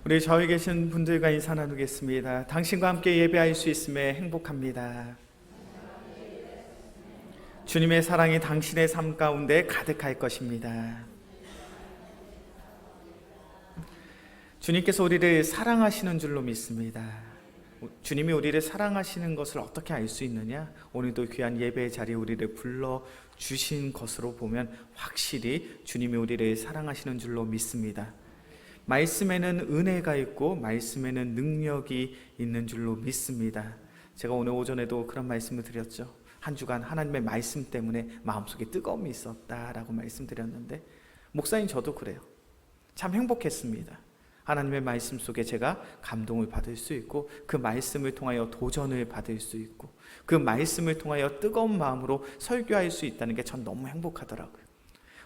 우리 저희 계신 분들과 인사 나누겠습니다. 당신과 함께 예배할 수 있음에 행복합니다. 주님의 사랑이 당신의 삶 가운데 가득할 것입니다. 주님께서 우리를 사랑하시는 줄로 믿습니다. 주님이 우리를 사랑하시는 것을 어떻게 알 수 있느냐? 오늘도 귀한 예배의 자리에 우리를 불러주신 것으로 보면 확실히 주님이 우리를 사랑하시는 줄로 믿습니다. 말씀에는 은혜가 있고 말씀에는 능력이 있는 줄로 믿습니다. 제가 오늘 오전에도 그런 말씀을 드렸죠. 한 주간 하나님의 말씀 때문에 마음속에 뜨거움이 있었다라고 말씀드렸는데, 목사님 저도 그래요. 참 행복했습니다. 하나님의 말씀 속에 제가 감동을 받을 수 있고, 그 말씀을 통하여 도전을 받을 수 있고, 그 말씀을 통하여 뜨거운 마음으로 설교할 수 있다는 게 전 너무 행복하더라고요.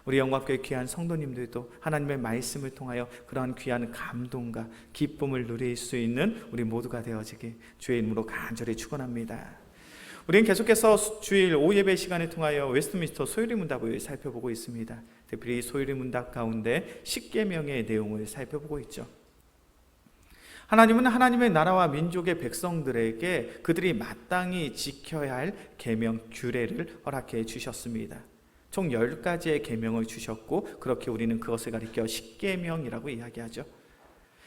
우리 영광교회 귀한 성도님들도 하나님의 말씀을 통하여 그러한 귀한 감동과 기쁨을 누릴 수 있는 우리 모두가 되어지길 주의 이름으로 간절히 축원합니다. 우리는 계속해서 주일 오예배 시간을 통하여 웨스트민스터 소유리 문답을 살펴보고 있습니다. 특별히 소유리 문답 가운데 10계명의 내용을 살펴보고 있죠. 하나님은 하나님의 나라와 민족의 백성들에게 그들이 마땅히 지켜야 할 계명 규례를 허락해 주셨습니다. 총 10가지의 계명을 주셨고, 그렇게 우리는 그것을 가리켜 10계명이라고 이야기하죠.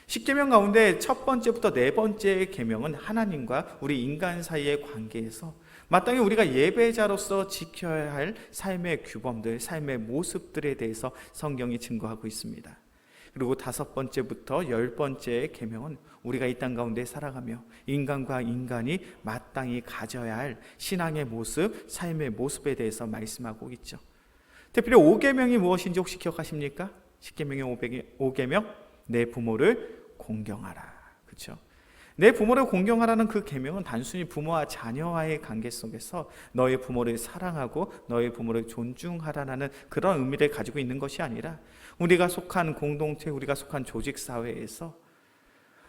10계명 가운데 첫 번째부터 네 번째 계명은 하나님과 우리 인간 사이의 관계에서 마땅히 우리가 예배자로서 지켜야 할 삶의 규범들, 삶의 모습들에 대해서 성경이 증거하고 있습니다. 그리고 5번째부터 10번째의 계명은 우리가 이 땅 가운데 살아가며 인간과 인간이 마땅히 가져야 할 신앙의 모습, 삶의 모습에 대해서 말씀하고 있죠. 특별히 5계명이 무엇인지 혹시 기억하십니까? 10계명의 5계명, 내 부모를 공경하라. 그렇죠? 내 부모를 공경하라는 그 계명은 단순히 부모와 자녀와의 관계 속에서 너의 부모를 사랑하고 너의 부모를 존중하라는 그런 의미를 가지고 있는 것이 아니라, 우리가 속한 공동체, 우리가 속한 조직 사회에서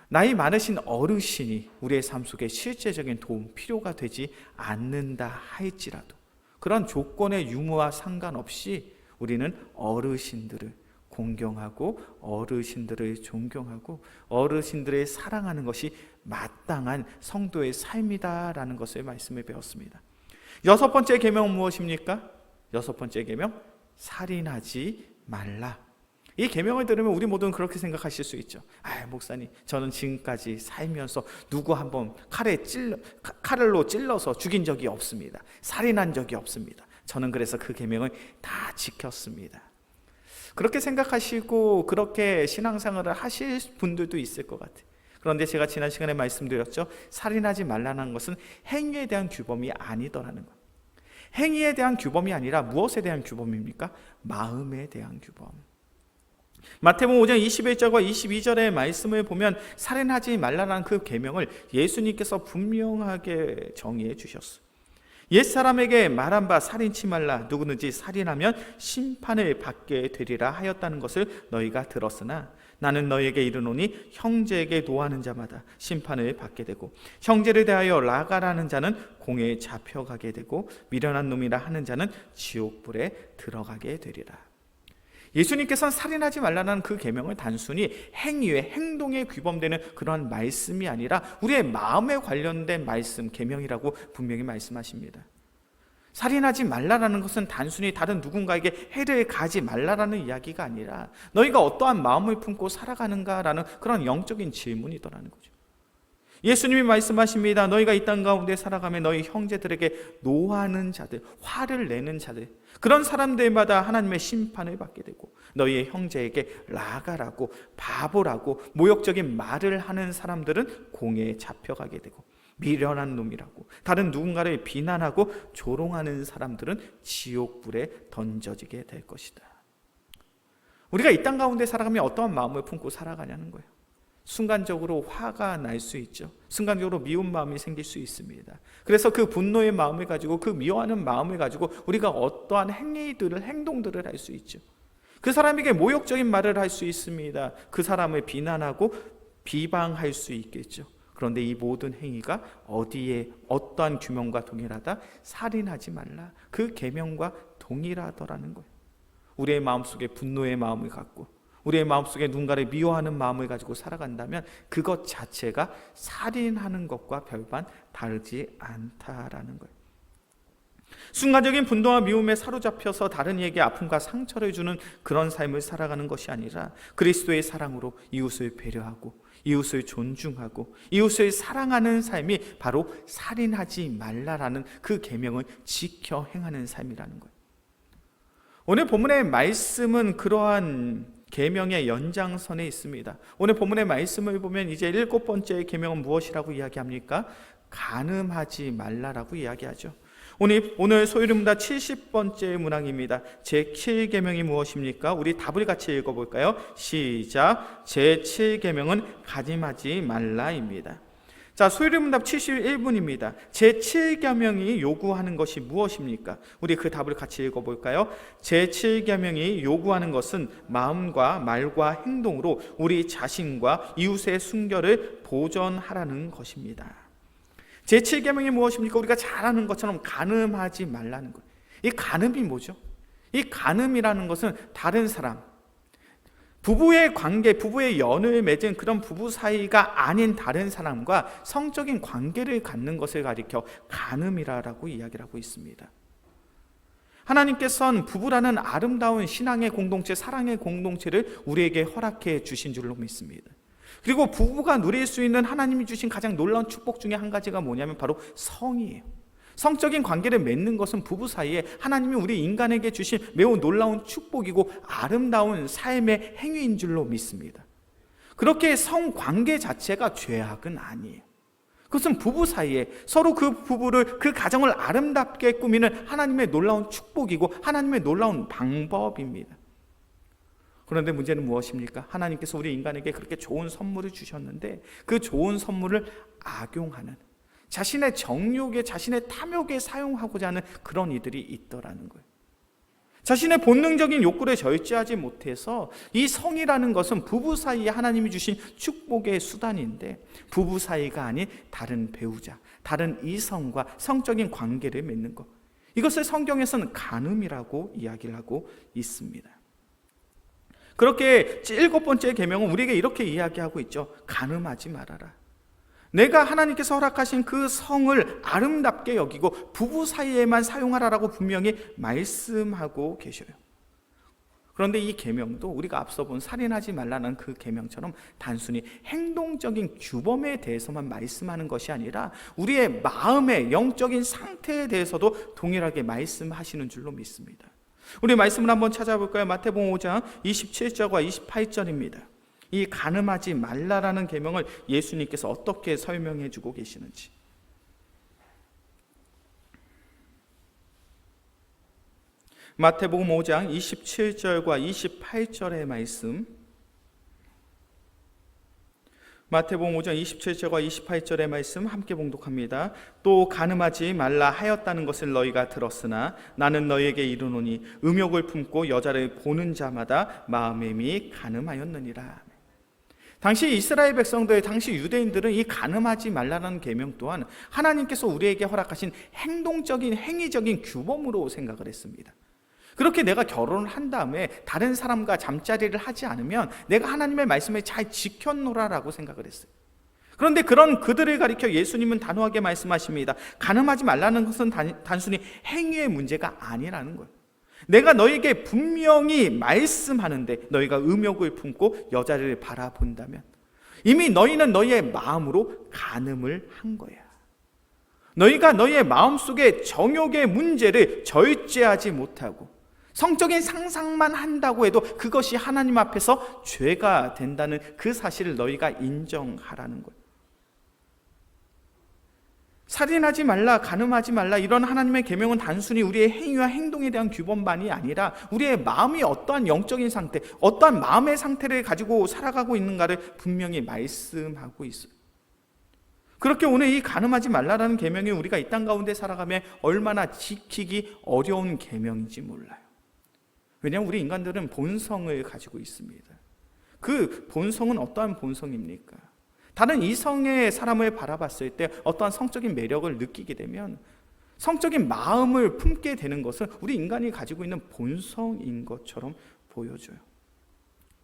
나이 많으신 어르신이 우리의 삶 속에 실제적인 도움, 필요가 되지 않는다 할지라도 그런 조건의 유무와 상관없이 우리는 어르신들을 공경하고 어르신들을 존경하고 어르신들을 사랑하는 것이 마땅한 성도의 삶이다라는 것을 말씀을 배웠습니다. 6번째 계명은 무엇입니까? 6번째 계명, 살인하지 말라. 이 계명을 들으면 우리 모두는 그렇게 생각하실 수 있죠. 목사님, 저는 지금까지 살면서 누구 한번 칼로 찔러서 죽인 적이 없습니다. 살인한 적이 없습니다. 저는 그래서 그 계명을 다 지켰습니다. 그렇게 생각하시고 그렇게 신앙생활을 하실 분들도 있을 것 같아요. 그런데 제가 지난 시간에 말씀드렸죠. 살인하지 말라는 것은 행위에 대한 규범이 아니더라는 것. 행위에 대한 규범이 아니라 무엇에 대한 규범입니까? 마음에 대한 규범. 마태복음 5장 21절과 22절의 말씀을 보면 살인하지 말라는 그 계명을 예수님께서 분명하게 정의해 주셨어요. 옛사람에게 말한 바 살인치 말라, 누구든지 살인하면 심판을 받게 되리라 하였다는 것을 너희가 들었으나 나는 너희에게 이르노니 형제에게 노하는 자마다 심판을 받게 되고 형제를 대하여 라가라는 자는 공회에 잡혀가게 되고 미련한 놈이라 하는 자는 지옥불에 들어가게 되리라. 예수님께서는 살인하지 말라는 그 계명을 단순히 행위에, 행동에 규범되는 그러한 말씀이 아니라 우리의 마음에 관련된 말씀, 계명이라고 분명히 말씀하십니다. 살인하지 말라라는 것은 단순히 다른 누군가에게 해를 가지 말라라는 이야기가 아니라 너희가 어떠한 마음을 품고 살아가는가라는 그런 영적인 질문이더라는 거죠. 예수님이 말씀하십니다. 너희가 이 땅 가운데 살아가며 너희 형제들에게 노하는 자들, 화를 내는 자들, 그런 사람들마다 하나님의 심판을 받게 되고 너희의 형제에게 라가라고, 바보라고 모욕적인 말을 하는 사람들은 공회에 잡혀가게 되고 미련한 놈이라고, 다른 누군가를 비난하고 조롱하는 사람들은 지옥불에 던져지게 될 것이다. 우리가 이 땅 가운데 살아가며 어떠한 마음을 품고 살아가냐는 거예요. 순간적으로 화가 날 수 있죠. 순간적으로 미운 마음이 생길 수 있습니다. 그래서 그 분노의 마음을 가지고, 그 미워하는 마음을 가지고 우리가 어떠한 행위들을, 행동들을 할 수 있죠. 그 사람에게 모욕적인 말을 할 수 있습니다. 그 사람을 비난하고 비방할 수 있겠죠. 그런데 이 모든 행위가 어디에, 어떠한 규명과 동일하다? 살인하지 말라. 그 계명과 동일하더라는 거예요. 우리의 마음속에 분노의 마음을 갖고 우리의 마음속에 누군가를 미워하는 마음을 가지고 살아간다면 그것 자체가 살인하는 것과 별반 다르지 않다라는 거예요. 순간적인 분노와 미움에 사로잡혀서 다른 이에게 아픔과 상처를 주는 그런 삶을 살아가는 것이 아니라 그리스도의 사랑으로 이웃을 배려하고 이웃을 존중하고 이웃을 사랑하는 삶이 바로 살인하지 말라라는 그 계명을 지켜 행하는 삶이라는 거예요. 오늘 본문의 말씀은 그러한 계명의 연장선에 있습니다. 오늘 본문의 말씀을 보면 이제 7번째 계명은 무엇이라고 이야기합니까? 간음하지 말라라고 이야기하죠. 오늘 소유림문답 70번째 문항입니다. 제7계명이 무엇입니까? 우리 답을 같이 읽어볼까요? 시작. 제7계명은 간음하지 말라입니다. 자, 소유림문답 71분입니다. 제7계명이 요구하는 것이 무엇입니까? 우리 그 답을 같이 읽어볼까요? 제7계명이 요구하는 것은 마음과 말과 행동으로 우리 자신과 이웃의 순결을 보존하라는 것입니다. 제7계명이 무엇입니까? 우리가 잘 아는 것처럼 간음하지 말라는 거예요. 이 간음이 뭐죠? 이 간음이라는 것은 다른 사람, 부부의 관계, 부부의 연을 맺은 그런 부부 사이가 아닌 다른 사람과 성적인 관계를 갖는 것을 가리켜 간음이라고 이야기를 하고 있습니다. 하나님께서는 부부라는 아름다운 신앙의 공동체, 사랑의 공동체를 우리에게 허락해 주신 줄로 믿습니다. 그리고 부부가 누릴 수 있는 하나님이 주신 가장 놀라운 축복 중에 한 가지가 뭐냐면 바로 성이에요. 성적인 관계를 맺는 것은 부부 사이에 하나님이 우리 인간에게 주신 매우 놀라운 축복이고 아름다운 삶의 행위인 줄로 믿습니다. 그렇게 성관계 자체가 죄악은 아니에요. 그것은 부부 사이에 서로 그 부부를, 그 가정을 아름답게 꾸미는 하나님의 놀라운 축복이고 하나님의 놀라운 방법입니다. 그런데 문제는 무엇입니까? 하나님께서 우리 인간에게 그렇게 좋은 선물을 주셨는데 그 좋은 선물을 악용하는, 자신의 정욕에, 자신의 탐욕에 사용하고자 하는 그런 이들이 있더라는 거예요. 자신의 본능적인 욕구를 절제하지 못해서 이 성이라는 것은 부부 사이에 하나님이 주신 축복의 수단인데 부부 사이가 아닌 다른 배우자, 다른 이성과 성적인 관계를 맺는 것, 이것을 성경에서는 간음이라고 이야기를 하고 있습니다. 그렇게 7번째 계명은 우리에게 이렇게 이야기하고 있죠. 간음하지 말아라. 내가 하나님께서 허락하신 그 성을 아름답게 여기고 부부 사이에만 사용하라라고 분명히 말씀하고 계셔요. 그런데 이 계명도 우리가 앞서 본 살인하지 말라는 그 계명처럼 단순히 행동적인 규범에 대해서만 말씀하는 것이 아니라 우리의 마음의 영적인 상태에 대해서도 동일하게 말씀하시는 줄로 믿습니다. 우리 말씀을 한번 찾아볼까요? 마태복음 5장 27절과 28절입니다. 이 간음하지 말라라는 계명을 예수님께서 어떻게 설명해 주고 계시는지. 마태복음 5장 27절과 28절의 말씀, 마태복음 5장 27절과 28절의 말씀 함께 봉독합니다. 또 간음하지 말라 하였다는 것을 너희가 들었으나 나는 너희에게 이르노니 음욕을 품고 여자를 보는 자마다 마음에 이미 간음하였느니라. 당시 이스라엘 백성들, 당시 유대인들은 이 간음하지 말라는 계명 또한 하나님께서 우리에게 허락하신 행동적인, 행위적인 규범으로 생각을 했습니다. 그렇게 내가 결혼을 한 다음에 다른 사람과 잠자리를 하지 않으면 내가 하나님의 말씀을 잘 지켜노라라고 생각을 했어요. 그런데 그런 그들을 가리켜 예수님은 단호하게 말씀하십니다. 간음하지 말라는 것은 단순히 행위의 문제가 아니라는 거예요. 내가 너에게 분명히 말씀하는데 너희가 음욕을 품고 여자를 바라본다면 이미 너희는 너희의 마음으로 간음을 한 거야. 너희가 너희의 마음속에 정욕의 문제를 절제하지 못하고 성적인 상상만 한다고 해도 그것이 하나님 앞에서 죄가 된다는 그 사실을 너희가 인정하라는 거예요. 살인하지 말라, 간음하지 말라, 이런 하나님의 계명은 단순히 우리의 행위와 행동에 대한 규범만이 아니라 우리의 마음이 어떠한 영적인 상태, 어떠한 마음의 상태를 가지고 살아가고 있는가를 분명히 말씀하고 있어요. 그렇게 오늘 이 간음하지 말라라는 계명이 우리가 이 땅 가운데 살아가며 얼마나 지키기 어려운 계명인지 몰라요. 왜냐하면 우리 인간들은 본성을 가지고 있습니다. 그 본성은 어떠한 본성입니까? 다른 이성의 사람을 바라봤을 때 어떠한 성적인 매력을 느끼게 되면 성적인 마음을 품게 되는 것은 우리 인간이 가지고 있는 본성인 것처럼 보여줘요.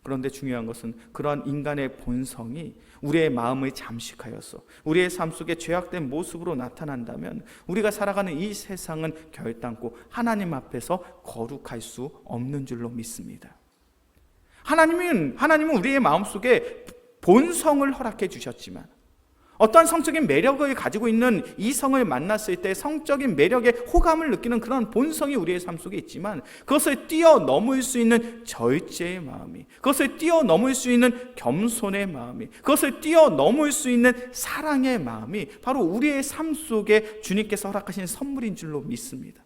그런데 중요한 것은 그러한 인간의 본성이 우리의 마음을 잠식하여서 우리의 삶 속에 죄악된 모습으로 나타난다면 우리가 살아가는 이 세상은 결단코 하나님 앞에서 거룩할 수 없는 줄로 믿습니다. 하나님은 우리의 마음속에 본성을 허락해 주셨지만 어떠한 성적인 매력을 가지고 있는 이성을 만났을 때 성적인 매력에 호감을 느끼는 그런 본성이 우리의 삶 속에 있지만 그것을 뛰어넘을 수 있는 절제의 마음이, 그것을 뛰어넘을 수 있는 겸손의 마음이, 그것을 뛰어넘을 수 있는 사랑의 마음이 바로 우리의 삶 속에 주님께서 허락하신 선물인 줄로 믿습니다.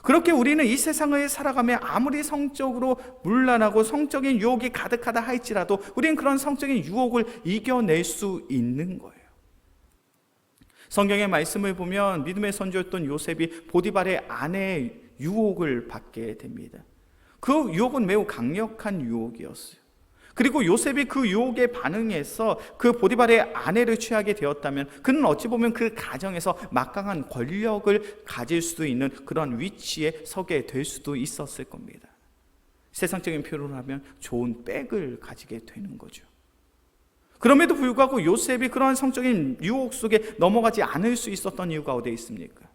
그렇게 우리는 이 세상을 살아가며 아무리 성적으로 문란하고 성적인 유혹이 가득하다 할지라도 우리는 그런 성적인 유혹을 이겨낼 수 있는 거예요. 성경의 말씀을 보면 믿음의 선조였던 요셉이 보디발의 아내의 유혹을 받게 됩니다. 그 유혹은 매우 강력한 유혹이었어요. 그리고 요셉이 그 유혹에 반응해서 그 보디발의 아내를 취하게 되었다면 그는 어찌 보면 그 가정에서 막강한 권력을 가질 수도 있는 그런 위치에 서게 될 수도 있었을 겁니다. 세상적인 표현을 하면 좋은 백을 가지게 되는 거죠. 그럼에도 불구하고 요셉이 그러한 성적인 유혹 속에 넘어가지 않을 수 있었던 이유가 어디에 있습니까?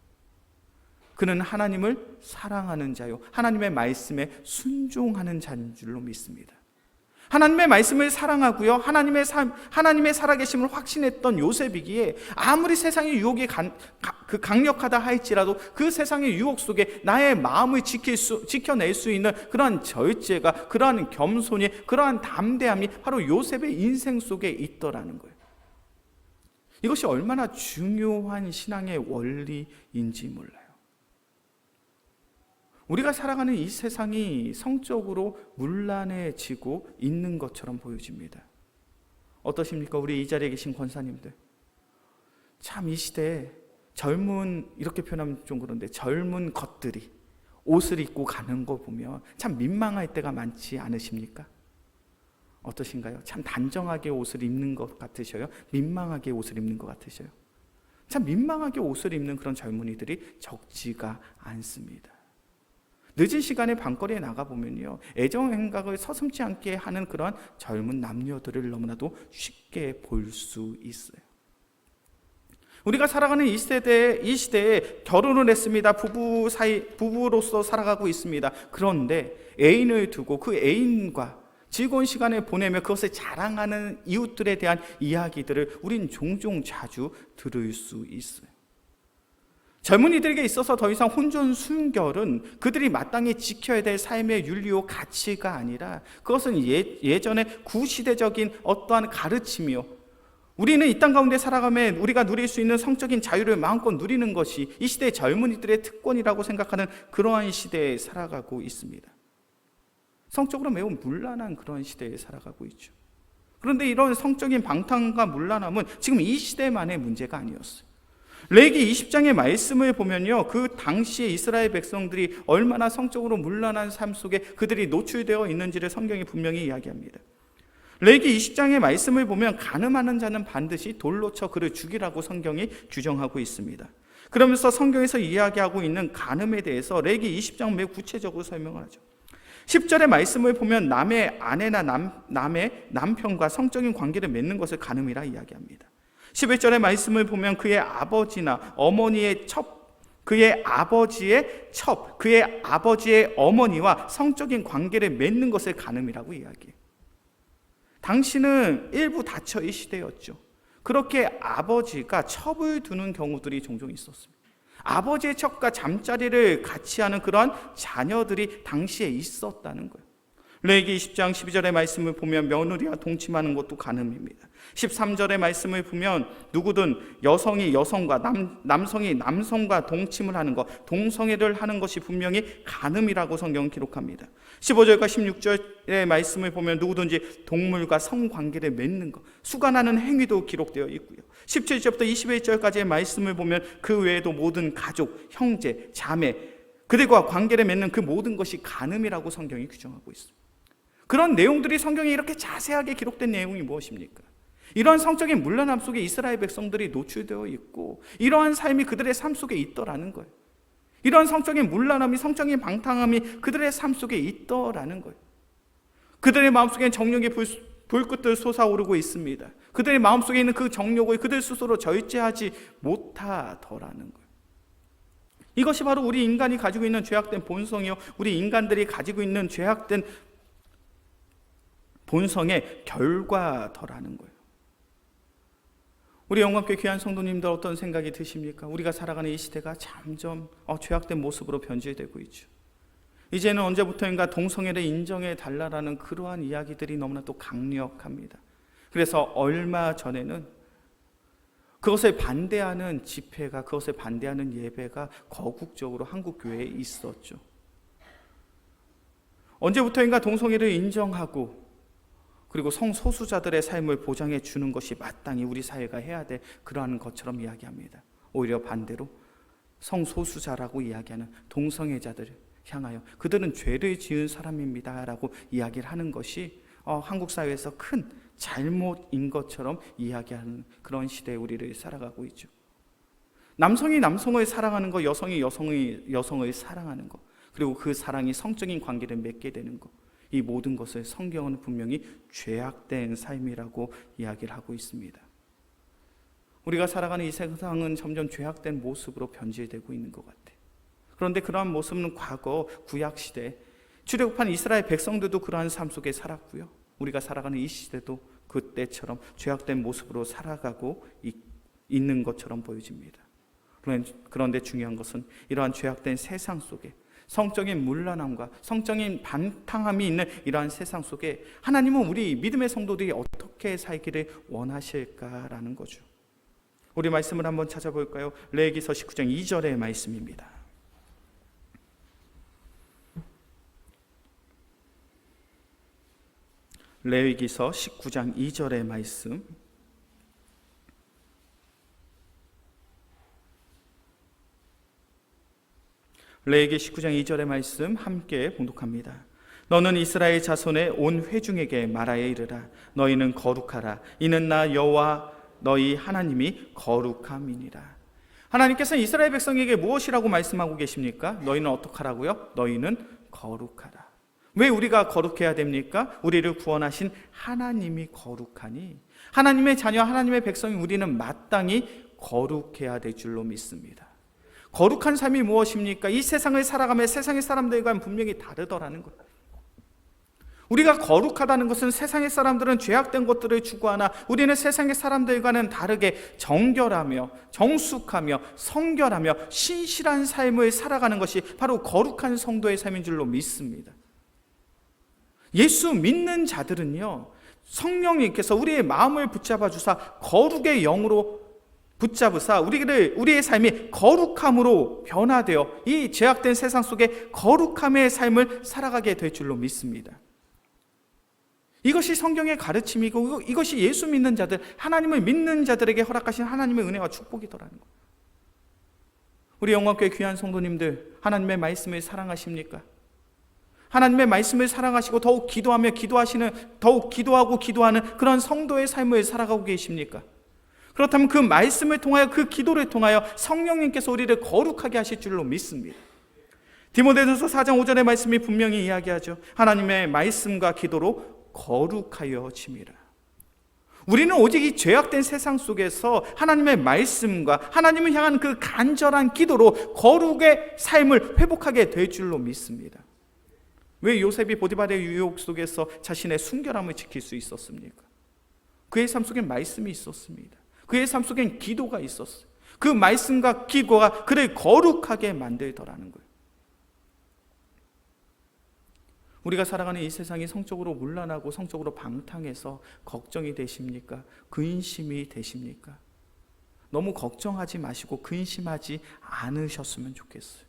그는 하나님을 사랑하는 자요 하나님의 말씀에 순종하는 자인 줄로 믿습니다. 하나님의 말씀을 사랑하고요 하나님의 살아계심을 확신했던 요셉이기에 아무리 세상의 유혹이 강력하다 할지라도 그 세상의 유혹 속에 나의 마음을 지켜낼 수 있는 그러한 절제가, 그러한 겸손이, 그러한 담대함이 바로 요셉의 인생 속에 있더라는 거예요. 이것이 얼마나 중요한 신앙의 원리인지 몰라요. 우리가 살아가는 이 세상이 성적으로 문란해지고 있는 것처럼 보여집니다. 어떠십니까? 우리 이 자리에 계신 권사님들, 참 이 시대에 이렇게 표현하면 좀 그런데 젊은 것들이 옷을 입고 가는 거 보면 참 민망할 때가 많지 않으십니까? 어떠신가요? 참 단정하게 옷을 입는 것 같으셔요? 민망하게 옷을 입는 것 같으셔요? 참 민망하게 옷을 입는 그런 젊은이들이 적지가 않습니다. 늦은 시간에 밤거리에 나가보면요, 애정행각을 서슴지 않게 하는 그런 젊은 남녀들을 너무나도 쉽게 볼 수 있어요. 우리가 살아가는 이 시대에 결혼을 했습니다. 부부로서 살아가고 있습니다. 그런데 애인을 두고 그 애인과 즐거운 시간을 보내며 그것을 자랑하는 이웃들에 대한 이야기들을 우린 종종 자주 들을 수 있어요. 젊은이들에게 있어서 더 이상 혼전순결은 그들이 마땅히 지켜야 될 삶의 윤리요 가치가 아니라 그것은 예전의 구시대적인 어떠한 가르침이요, 우리는 이 땅 가운데 살아가며 우리가 누릴 수 있는 성적인 자유를 마음껏 누리는 것이 이 시대의 젊은이들의 특권이라고 생각하는 그러한 시대에 살아가고 있습니다. 성적으로 매우 문란한 그런 시대에 살아가고 있죠. 그런데 이런 성적인 방탕과 문란함은 지금 이 시대만의 문제가 아니었어요. 레위기 20장의 말씀을 보면요, 그 당시에 이스라엘 백성들이 얼마나 성적으로 문란한 삶 속에 그들이 노출되어 있는지를 성경이 분명히 이야기합니다. 레위기 20장의 말씀을 보면 간음하는 자는 반드시 돌로 쳐 그를 죽이라고 성경이 규정하고 있습니다. 그러면서 성경에서 이야기하고 있는 간음에 대해서 레위기 20장 매우 구체적으로 설명을 하죠. 10절의 말씀을 보면 남의 아내나 남의 남편과 성적인 관계를 맺는 것을 간음이라 이야기합니다. 11절의 말씀을 보면 그의 아버지나 어머니의 그의 아버지의 어머니와 성적인 관계를 맺는 것을 간음이라고 이야기해요. 당시는 일부 다처의 시대였죠. 그렇게 아버지가 첩을 두는 경우들이 종종 있었습니다. 아버지의 첩과 잠자리를 같이 하는 그런 자녀들이 당시에 있었다는 거예요. 레위기 20장 12절의 말씀을 보면 며느리와 동침하는 것도 간음입니다. 13절의 말씀을 보면 누구든 여성이 여성과 남성이 남성과 동침을 하는 것, 동성애를 하는 것이 분명히 간음이라고 성경은 기록합니다. 15절과 16절의 말씀을 보면 누구든지 동물과 성관계를 맺는 것, 수간하는 행위도 기록되어 있고요. 17절부터 21절까지의 말씀을 보면 그 외에도 모든 가족, 형제, 자매, 그들과 관계를 맺는 그 모든 것이 간음이라고 성경이 규정하고 있습니다. 그런 내용들이 성경에 이렇게 자세하게 기록된 내용이 무엇입니까? 이러한 성적인 문란함 속에 이스라엘 백성들이 노출되어 있고 이러한 삶이 그들의 삶 속에 있더라는 거예요. 이러한 성적인 문란함이, 성적인 방탕함이 그들의 삶 속에 있더라는 거예요. 그들의 마음속에는 정욕의 불꽃들 솟아오르고 있습니다. 그들의 마음속에 있는 그 정욕을 그들 스스로 절제하지 못하더라는 거예요. 이것이 바로 우리 인간이 가지고 있는 죄악된 본성이요, 우리 인간들이 가지고 있는 죄악된 본성의 결과더라는 거예요. 우리 영광교회 귀한 성도님들 어떤 생각이 드십니까? 우리가 살아가는 이 시대가 점점 죄악된 모습으로 변질되고 있죠. 이제는 언제부터인가 동성애를 인정해 달라라는 그러한 이야기들이 너무나 또 강력합니다. 그래서 얼마 전에는 그것을 반대하는 집회가, 그것을 반대하는 예배가 거국적으로 한국 교회에 있었죠. 언제부터인가 동성애를 인정하고 그리고 성소수자들의 삶을 보장해 주는 것이 마땅히 우리 사회가 해야 될 그러한 것처럼 이야기합니다. 오히려 반대로 성소수자라고 이야기하는 동성애자들을 향하여 그들은 죄를 지은 사람입니다 라고 이야기를 하는 것이 한국 사회에서 큰 잘못인 것처럼 이야기하는 그런 시대에 우리를 살아가고 있죠. 남성이 남성을 사랑하는 것, 여성이 여성을 사랑하는 것, 그리고 그 사랑이 성적인 관계를 맺게 되는 것, 이 모든 것을 성경은 분명히 죄악된 삶이라고 이야기를 하고 있습니다. 우리가 살아가는 이 세상은 점점 죄악된 모습으로 변질되고 있는 것 같아요. 그런데 그러한 모습은 과거 구약시대 출애굽한 이스라엘 백성들도 그러한 삶 속에 살았고요, 우리가 살아가는 이 시대도 그때처럼 죄악된 모습으로 살아가고 있는 것처럼 보여집니다. 그런데 중요한 것은 이러한 죄악된 세상 속에 성적인 문란함과 성적인 반탕함이 있는 이러한 세상 속에 하나님은 우리 믿음의 성도들이 어떻게 살기를 원하실까라는 거죠. 우리 말씀을 한번 찾아볼까요? 레위기서 19장 2절의 말씀입니다. 레위기서 19장 2절의 말씀, 레위기 19장 2절의 말씀 함께 봉독합니다. 너는 이스라엘 자손의 온 회중에게 말하여 이르라. 너희는 거룩하라. 이는 나 여호와 너희 하나님이 거룩함이니라. 하나님께서 이스라엘 백성에게 무엇이라고 말씀하고 계십니까? 너희는 어떡하라고요? 너희는 거룩하라. 왜 우리가 거룩해야 됩니까? 우리를 구원하신 하나님이 거룩하니 하나님의 자녀, 하나님의 백성인 우리는 마땅히 거룩해야 될 줄로 믿습니다. 거룩한 삶이 무엇입니까? 이 세상을 살아가며 세상의 사람들과는 분명히 다르더라는 거예요. 우리가 거룩하다는 것은 세상의 사람들은 죄악된 것들을 추구하나 우리는 세상의 사람들과는 다르게 정결하며 정숙하며 성결하며 신실한 삶을 살아가는 것이 바로 거룩한 성도의 삶인 줄로 믿습니다. 예수 믿는 자들은요, 성령님께서 우리의 마음을 붙잡아 주사 거룩의 영으로 붙잡으사 우리의 삶이 거룩함으로 변화되어 이 죄악된 세상 속에 거룩함의 삶을 살아가게 될 줄로 믿습니다. 이것이 성경의 가르침이고 이것이 예수 믿는 자들, 하나님을 믿는 자들에게 허락하신 하나님의 은혜와 축복이더라는 거예요. 우리 영광교회 귀한 성도님들, 하나님의 말씀을 사랑하십니까? 하나님의 말씀을 사랑하시고 더욱 기도하며 더욱 기도하고 기도하는 그런 성도의 삶을 살아가고 계십니까? 그렇다면 그 말씀을 통하여, 그 기도를 통하여 성령님께서 우리를 거룩하게 하실 줄로 믿습니다. 디모데전서 4장 5절의 말씀이 분명히 이야기하죠. 하나님의 말씀과 기도로 거룩하여 짐이라. 우리는 오직 이 죄악된 세상 속에서 하나님의 말씀과 하나님을 향한 그 간절한 기도로 거룩의 삶을 회복하게 될 줄로 믿습니다. 왜 요셉이 보디발의 유혹 속에서 자신의 순결함을 지킬 수 있었습니까? 그의 삶 속엔 말씀이 있었습니다. 그의 삶 속엔 기도가 있었어요. 그 말씀과 기도가 그를 거룩하게 만들더라는 거예요. 우리가 살아가는 이 세상이 성적으로 문란하고 성적으로 방탕해서 걱정이 되십니까? 근심이 되십니까? 너무 걱정하지 마시고 근심하지 않으셨으면 좋겠어요.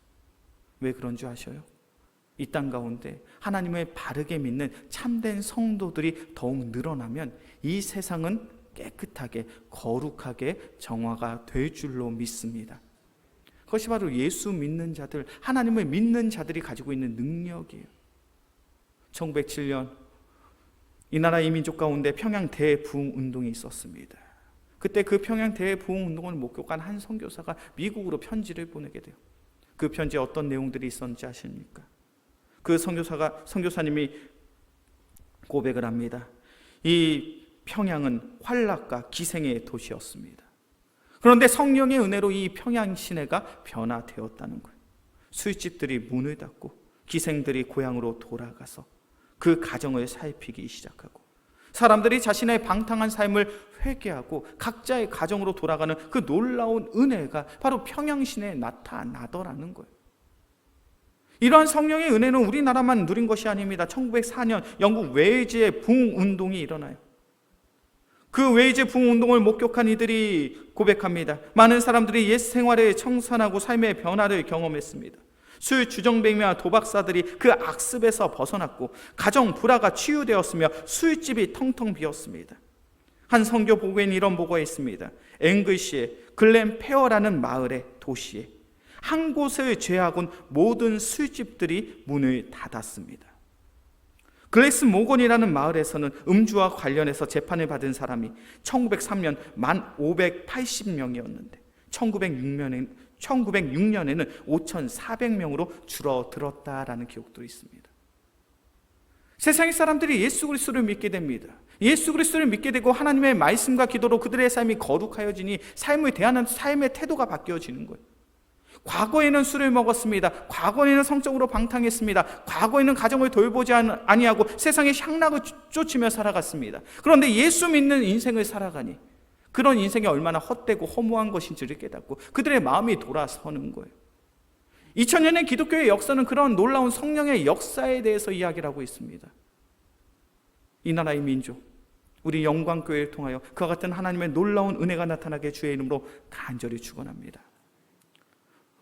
왜 그런 줄 아셔요? 이 땅 가운데 하나님을 바르게 믿는 참된 성도들이 더욱 늘어나면 이 세상은 깨끗하게 거룩하게 정화가 될 줄로 믿습니다. 그것이 바로 예수 믿는 자들, 하나님을 믿는 자들이 가지고 있는 능력이에요. 1907년 이 나라 이민족 가운데 평양 대부흥 운동이 있었습니다. 그때 그 평양 대부흥 운동을 목격한 한 선교사가 미국으로 편지를 보내게 돼요. 그 편지에 어떤 내용들이 있었는지 아십니까? 그 선교사님이 고백을 합니다. 이 평양은 환락과 기생의 도시였습니다. 그런데 성령의 은혜로 이 평양 시내가 변화되었다는 거예요. 술집들이 문을 닫고 기생들이 고향으로 돌아가서 그 가정을 살피기 시작하고, 사람들이 자신의 방탕한 삶을 회개하고 각자의 가정으로 돌아가는 그 놀라운 은혜가 바로 평양 시내에 나타나더라는 거예요. 이러한 성령의 은혜는 우리나라만 누린 것이 아닙니다. 1904년 영국 웨일즈의 부흥운동이 일어나요. 그 웨일즈 부흥운동을 목격한 이들이 고백합니다. 많은 사람들이 옛 생활에 청산하고 삶의 변화를 경험했습니다. 술 주정뱅이와 도박사들이 그 악습에서 벗어났고 가정 불화가 치유되었으며 술집이 텅텅 비었습니다. 한 선교 보고에는 이런 보고가 있습니다. 앵글시의 글렌 페어라는 마을의 도시에 한 곳을 제외하고는 모든 술집들이 문을 닫았습니다. 글래스 모건이라는 마을에서는 음주와 관련해서 재판을 받은 사람이 1903년 1580명이었는데 1906년에는 5400명으로 줄어들었다라는 기록도 있습니다. 세상의 사람들이 예수 그리스도를 믿게 됩니다. 예수 그리스도를 믿게 되고 하나님의 말씀과 기도로 그들의 삶이 거룩하여지니 삶을 대하는 삶의 태도가 바뀌어지는 거예요. 과거에는 술을 먹었습니다. 과거에는 성적으로 방탕했습니다. 과거에는 가정을 돌보지 아니하고 세상의 향락을 쫓으며 살아갔습니다. 그런데 예수 믿는 인생을 살아가니 그런 인생이 얼마나 헛되고 허무한 것인지를 깨닫고 그들의 마음이 돌아서는 거예요. 2000년의 기독교의 역사는 그런 놀라운 성령의 역사에 대해서 이야기를 하고 있습니다. 이 나라의 민족, 우리 영광교회를 통하여 그와 같은 하나님의 놀라운 은혜가 나타나게 주의 이름으로 간절히 축원합니다.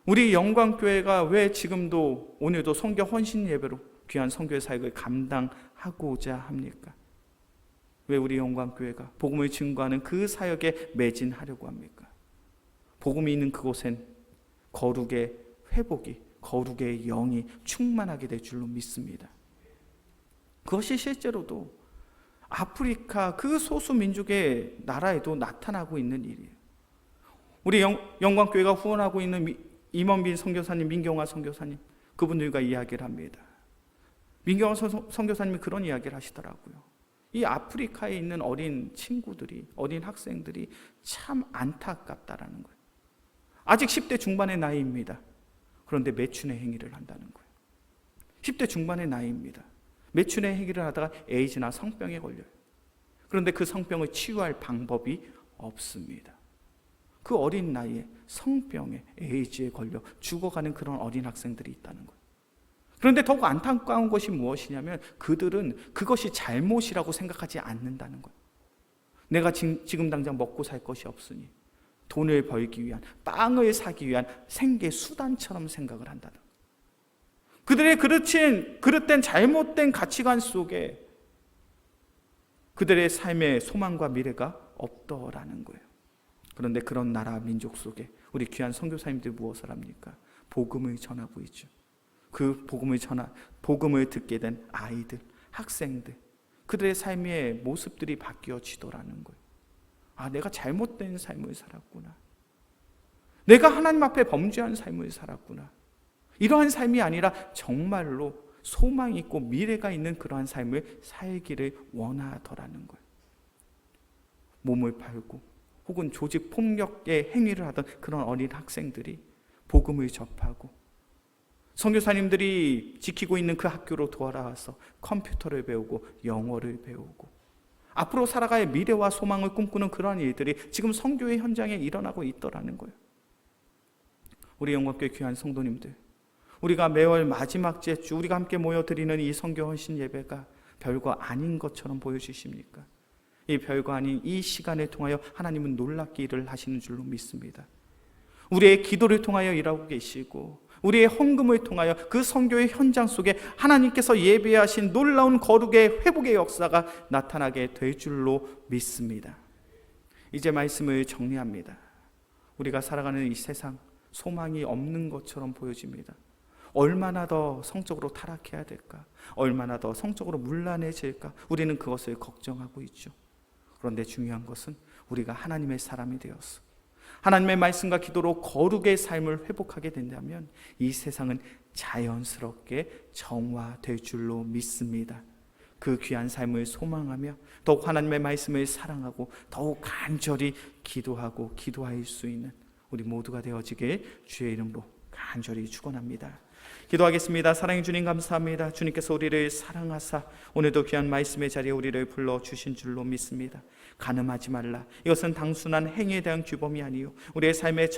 우리 영광교회가 왜 지금도 오늘도 선교 헌신 예배로 귀한 선교의 사역을 감당하고자 합니까? 왜 우리 영광교회가 복음을 증거하는 그 사역에 매진하려고 합니까? 복음이 있는 그곳엔 거룩의 회복이, 거룩의 영이 충만하게 될 줄로 믿습니다. 그것이 실제로도 아프리카 그 소수민족의 나라에도 나타나고 있는 일이에요. 우리 영광교회가 후원하고 있는 임원빈 선교사님, 민경화 선교사님, 그분들과 이야기를 합니다. 민경화 선교사님이 그런 이야기를 하시더라고요. 이 아프리카에 있는 어린 친구들이, 어린 학생들이 참 안타깝다라는 거예요. 아직 10대 중반의 나이입니다. 그런데 매춘의 행위를 한다는 거예요. 10대 중반의 나이입니다. 매춘의 행위를 하다가 에이즈나 성병에 걸려요. 그런데 그 성병을 치유할 방법이 없습니다. 그 어린 나이에 성병에, 에이즈에 걸려 죽어가는 그런 어린 학생들이 있다는 거예요. 그런데 더욱 안타까운 것이 무엇이냐면 그들은 그것이 잘못이라고 생각하지 않는다는 거예요. 내가 지금 당장 먹고 살 것이 없으니 돈을 벌기 위한, 빵을 사기 위한 생계 수단처럼 생각을 한다는 거예요. 그들의 그릇된 잘못된 가치관 속에 그들의 삶의 소망과 미래가 없더라는 거예요. 그런데 그런 나라 민족 속에 우리 귀한 선교사님들이 무엇을 합니까? 복음을 전하고 있죠. 그 복음을 듣게 된 아이들, 학생들, 그들의 삶의 모습들이 바뀌어지더라는 거예요. 아, 내가 잘못된 삶을 살았구나. 내가 하나님 앞에 범죄한 삶을 살았구나. 이러한 삶이 아니라 정말로 소망이 있고 미래가 있는 그러한 삶을 살기를 원하더라는 거예요. 몸을 팔고 혹은 조직 폭력의 행위를 하던 그런 어린 학생들이 복음을 접하고 선교사님들이 지키고 있는 그 학교로 돌아와서 컴퓨터를 배우고 영어를 배우고 앞으로 살아갈 미래와 소망을 꿈꾸는 그러한 일들이 지금 선교의 현장에 일어나고 있더라는 거예요. 우리 영광교회 귀한 성도님들, 우리가 매월 마지막 주 우리가 함께 모여드리는 이 선교 헌신 예배가 별거 아닌 것처럼 보여주십니까? 이 별거 아닌 이 시간을 통하여 하나님은 놀랍게 일을 하시는 줄로 믿습니다. 우리의 기도를 통하여 일하고 계시고 우리의 헌금을 통하여 그 선교의 현장 속에 하나님께서 예배하신 놀라운 거룩의 회복의 역사가 나타나게 될 줄로 믿습니다. 이제 말씀을 정리합니다. 우리가 살아가는 이 세상 소망이 없는 것처럼 보여집니다. 얼마나 더 성적으로 타락해야 될까? 얼마나 더 성적으로 문란해질까? 우리는 그것을 걱정하고 있죠. 그런데 중요한 것은 우리가 하나님의 사람이 되어서 하나님의 말씀과 기도로 거룩의 삶을 회복하게 된다면 이 세상은 자연스럽게 정화될 줄로 믿습니다. 그 귀한 삶을 소망하며 더욱 하나님의 말씀을 사랑하고 더욱 간절히 기도하고 기도할 수 있는 우리 모두가 되어지길 주의 이름으로 간절히 축원합니다. 기도하겠습니다. 사랑의 주님 감사합니다. 주님께서 우리를 사랑하사 오늘도 귀한 말씀의 자리에 우리를 불러주신 줄로 믿습니다. 간음하지 말라. 이것은 단순한 행위에 대한 규범이 아니요 우리의 삶의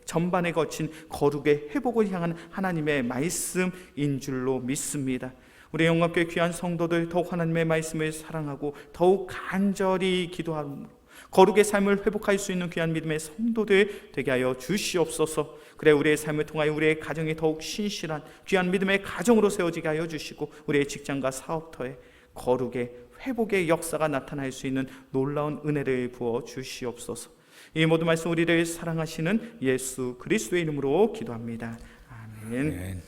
전반에 거친 거룩의 회복을 향한 하나님의 말씀인 줄로 믿습니다. 우리 영광교회 귀한 성도들 더욱 하나님의 말씀을 사랑하고 더욱 간절히 기도하므로 거룩의 삶을 회복할 수 있는 귀한 믿음의 성도들 되게 하여 주시옵소서. 그래 우리의 삶을 통하여 우리의 가정이 더욱 신실한 귀한 믿음의 가정으로 세워지게 하여 주시고 우리의 직장과 사업터에 거룩의 회복의 역사가 나타날 수 있는 놀라운 은혜를 부어 주시옵소서. 이 모든 말씀 우리를 사랑하시는 예수 그리스도의 이름으로 기도합니다. 아멘.